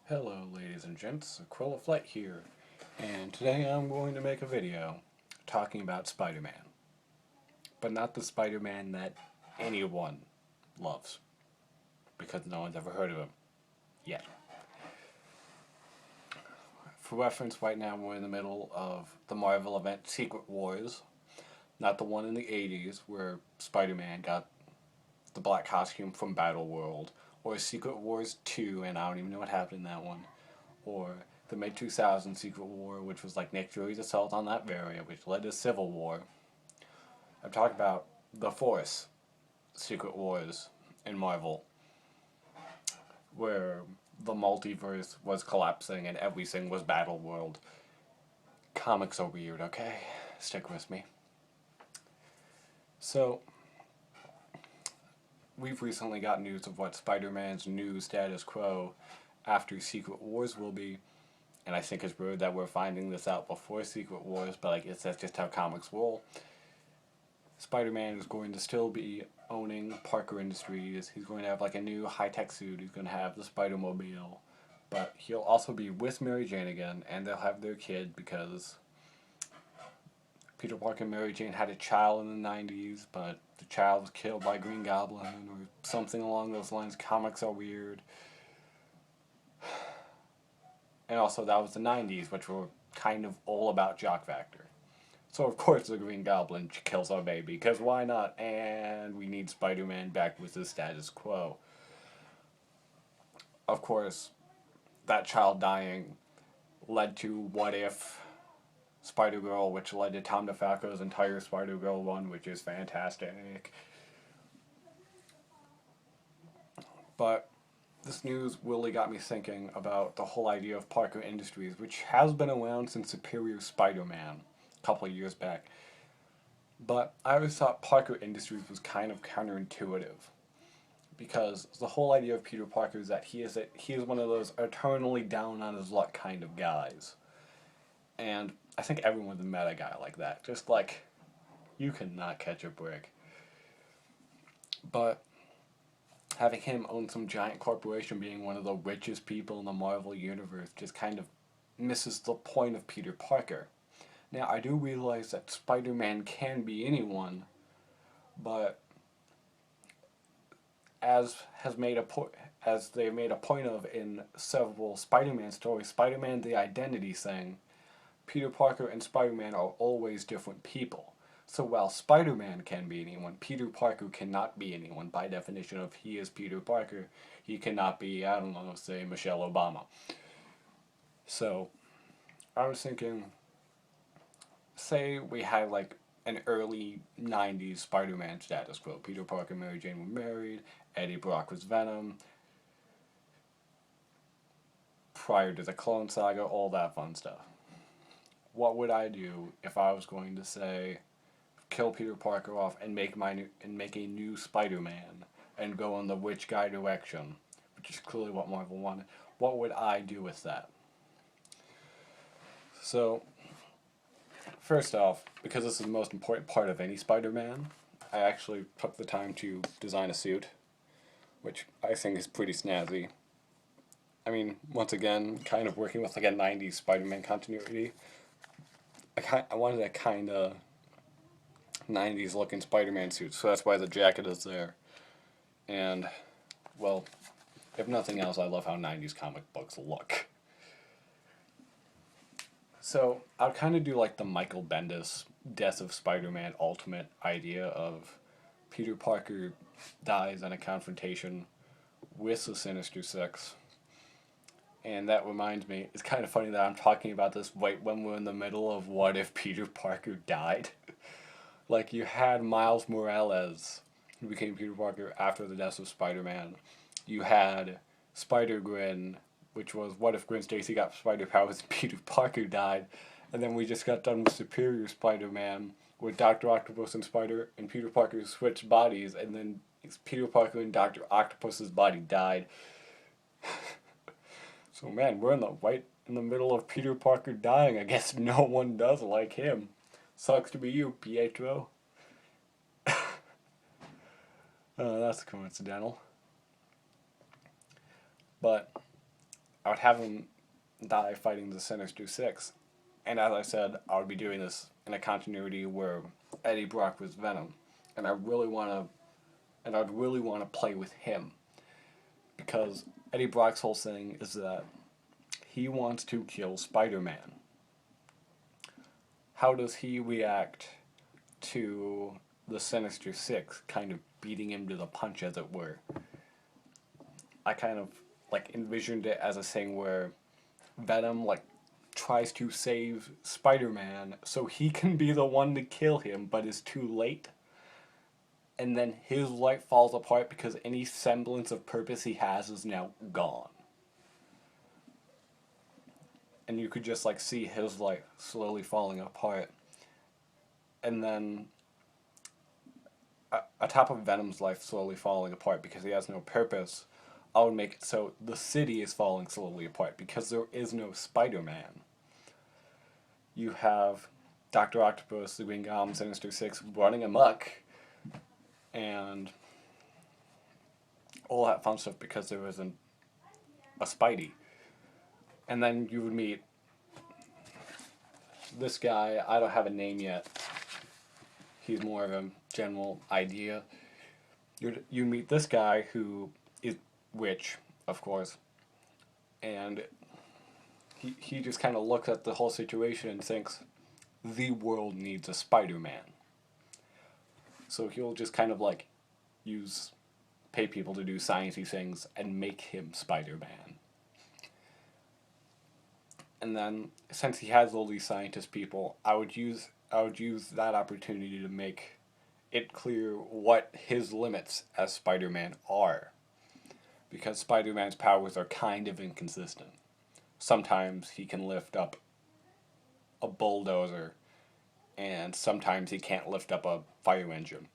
Hello ladies and gents, Aquila Flight here, and today I'm going to make a video talking about Spider-Man, but not the Spider-Man that anyone loves, because no one's ever heard of him, yet. For reference, right now we're in the middle of the Marvel event Secret Wars, not the one in the 80s where Spider-Man got the black costume from Battle World, or Secret Wars 2, and I don't even know what happened in that one, or the mid-2000s Secret War, which was like Nick Fury's assault on that area, which led to Civil War. I'm talking about the Force Secret Wars in Marvel, where the multiverse was collapsing and everything was Battle World. Comics are weird, okay? Stick with me. So, we've recently got news of what Spider-Man's new status quo after Secret Wars will be, and I think it's weird that we're finding this out before Secret Wars, but I guess that's just how comics roll. Spider-Man is going to still be owning Parker Industries. He's going to have like a new high-tech suit. He's going to have the Spider-Mobile, but he'll also be with Mary Jane again, and they'll have their kid because Peter Parker and Mary Jane had a child in the 90s, but the child was killed by Green Goblin or something along those lines. Comics are weird. And also, that was the 90s, which were kind of all about Jock Factor. So, of course, the Green Goblin kills our baby, because why not? And we need Spider-Man back with the status quo. Of course, that child dying led to What If Spider-Girl, which led to Tom DeFalco's entire Spider-Girl run, which is fantastic. But this news really got me thinking about the whole idea of Parker Industries, which has been around since Superior Spider-Man a couple of years back. But I always thought Parker Industries was kind of counterintuitive, because the whole idea of Peter Parker is that he is one of those eternally down on his luck kind of guys. And I think everyone's met a guy like that. Just like, you cannot catch a break. But having him own some giant corporation, being one of the richest people in the Marvel Universe, just kind of misses the point of Peter Parker. Now, I do realize that Spider-Man can be anyone, but as they made a point of in several Spider-Man stories, Spider-Man the Identity thing, Peter Parker and Spider-Man are always different people. So while Spider-Man can be anyone, Peter Parker cannot be anyone. By definition of he is Peter Parker, he cannot be, I don't know, say Michelle Obama. So, I was thinking, say we had like an early 90s Spider-Man status quo. Peter Parker and Mary Jane were married, Eddie Brock was Venom, prior to the Clone Saga, all that fun stuff. What would I do if I was going to say, kill Peter Parker off and make a new Spider-Man and go in the rich guy direction, which is clearly what Marvel wanted? What would I do with that? So, first off, because this is the most important part of any Spider-Man, I actually took the time to design a suit, which I think is pretty snazzy. I mean, once again, kind of working with like a 90s Spider-Man continuity. I wanted a kind of 90s looking Spider-Man suit, so that's why the jacket is there. And, well, if nothing else, I love how 90s comic books look. So, I'll kind of do like the Michael Bendis Death of Spider-Man Ultimate idea of Peter Parker dies in a confrontation with the Sinister Six. And that reminds me, it's kind of funny that I'm talking about this right when we're in the middle of what if Peter Parker died. Like, you had Miles Morales, who became Peter Parker after the death of Spider-Man. You had Spider-Gwen, which was what if Gwen Stacy got spider powers and Peter Parker died. And then we just got done with Superior Spider-Man, where Dr. Octopus and Peter Parker switched bodies, and then Peter Parker and Dr. Octopus's body died. So man, we're right in the middle of Peter Parker dying. I guess no one does like him. Sucks to be you, Pietro. That's coincidental. But I would have him die fighting the Sinister Six. And as I said, I would be doing this in a continuity where Eddie Brock was Venom. And I really want to, and I'd really want to play with him. Because Eddie Brock's whole thing is that he wants to kill Spider-Man. How does he react to the Sinister Six kind of beating him to the punch, as it were? I kind of like envisioned it as a thing where Venom like tries to save Spider-Man so he can be the one to kill him, but is too late. And then his life falls apart because any semblance of purpose he has is now gone. And you could just like see his life slowly falling apart. And then atop of Venom's life slowly falling apart because he has no purpose, I would make it so the city is falling slowly apart because there is no Spider-Man. You have Dr. Octopus, the Green Goblin, Sinister Six running amok, and all that fun stuff because there isn't a Spidey. And then you would meet this guy, I don't have a name yet. He's more of a general idea. You meet this guy who is rich, of course, and he just kind of looks at the whole situation and thinks, the world needs a Spider-Man. So he'll just kind of like pay people to do sciencey things and make him Spider-Man. And then, since he has all these scientist people, I would use that opportunity to make it clear what his limits as Spider-Man are. Because Spider-Man's powers are kind of inconsistent. Sometimes he can lift up a bulldozer, and sometimes he can't lift up a fire engine.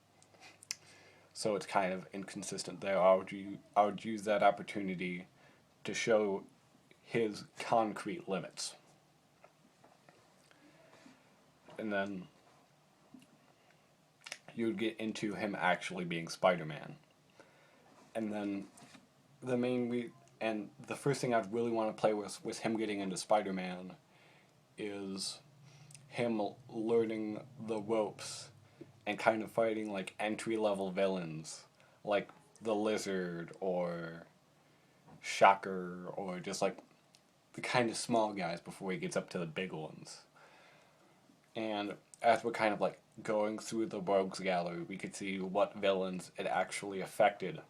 So it's kind of inconsistent there. I would use that opportunity to show his concrete limits. And then you would get into him actually being Spider-Man. And then the first thing I'd really want to play with him getting into Spider-Man is him learning the ropes and kind of fighting like entry-level villains like the Lizard or Shocker or just like the kind of small guys before he gets up to the big ones. And as we're kind of like going through the Rogues Gallery, we could see what villains it actually affected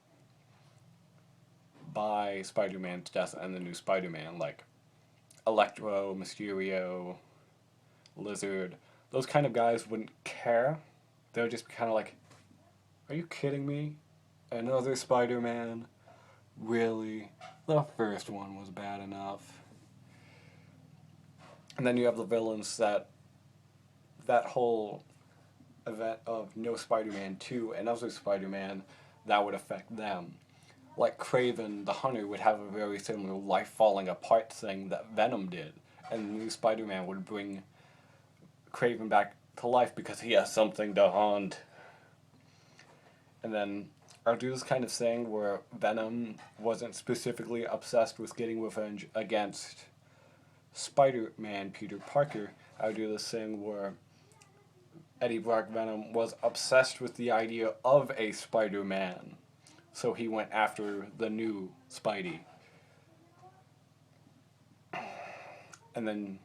by Spider-Man's death and the new Spider-Man, like Electro, Mysterio, Lizard. Those kind of guys wouldn't care. They would just be kind of like, are you kidding me? Another Spider-Man? Really? The first one was bad enough. And then you have the villains that whole event of no Spider-Man 2 and other Spider-Man, that would affect them. Like Kraven the Hunter would have a very similar life falling apart thing that Venom did. And the new Spider-Man would bring Kraven back to life because he has something to haunt. And then I'll do this kind of thing where Venom wasn't specifically obsessed with getting revenge against Spider-Man Peter Parker. I would do this thing where Eddie Brock Venom was obsessed with the idea of a Spider-Man. So he went after the new Spidey. And then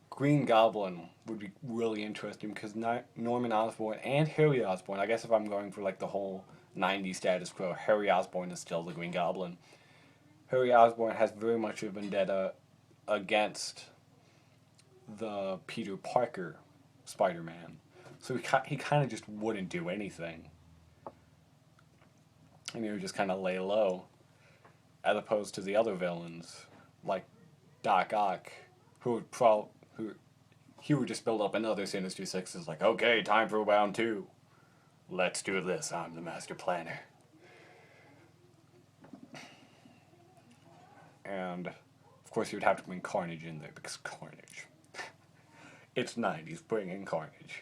Green Goblin would be really interesting because Norman Osborn and Harry Osborn, I guess if I'm going for like the whole 90s status quo, Harry Osborn is still the Green Goblin. Harry Osborn has very much a vendetta against the Peter Parker Spider-Man. So he kind of just wouldn't do anything. And he would just kind of lay low. As opposed to the other villains, like Doc Ock, who would just build up another Sinister Six. Is like, okay, time for round 2. Let's do this. I'm the master planner. And of course, you would have to bring Carnage in there because Carnage. It's 90s, bring in Carnage.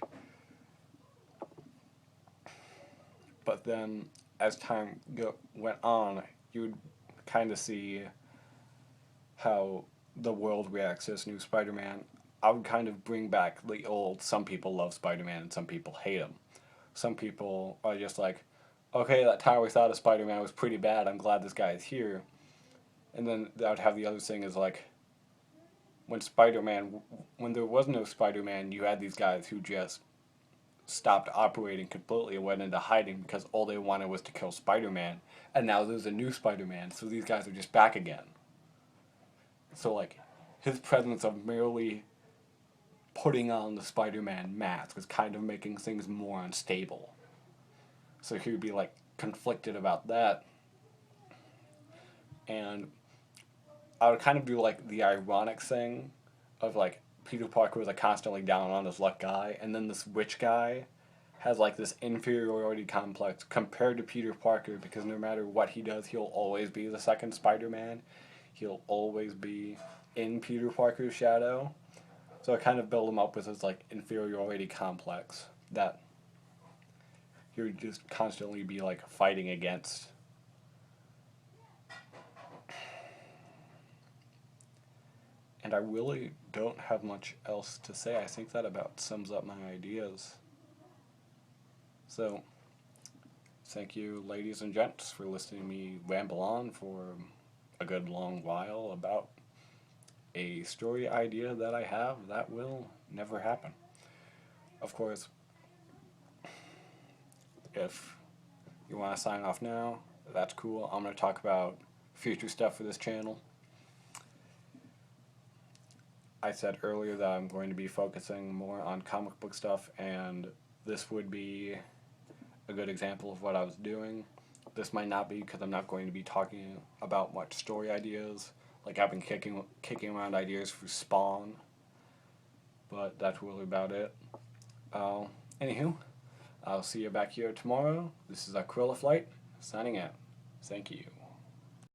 But then, as time went on, you would kind of see how the world reacts to this new Spider-Man, I would kind of bring back the old, some people love Spider-Man and some people hate him. Some people are just like, okay, that time we thought of Spider-Man was pretty bad, I'm glad this guy is here. And then I would have the other thing is like, when Spider-Man, when there was no Spider-Man, you had these guys who just stopped operating completely and went into hiding because all they wanted was to kill Spider-Man. And now there's a new Spider-Man, so these guys are just back again. So, like, his presence of merely putting on the Spider-Man mask was kind of making things more unstable. So he would be, like, conflicted about that. And I would kind of do, like, the ironic thing of, like, Peter Parker was a constantly down on his luck guy, and then this witch guy has like this inferiority complex compared to Peter Parker because no matter what he does, he'll always be the second Spider-Man. He'll always be in Peter Parker's shadow. So I kind of build him up with this like inferiority complex that he would just constantly be like fighting against. And I really don't have much else to say. I think that about sums up my ideas. So, thank you, ladies and gents, for listening to me ramble on for a good long while about a story idea that I have that will never happen. Of course, if you want to sign off now, that's cool. I'm going to talk about future stuff for this channel. I said earlier that I'm going to be focusing more on comic book stuff, and this would be a good example of what I was doing. This might not be because I'm not going to be talking about much story ideas. Like I've been kicking around ideas for Spawn, but that's really about it. Anywho, I'll see you back here tomorrow. This is Aquila Flight, signing out. Thank you.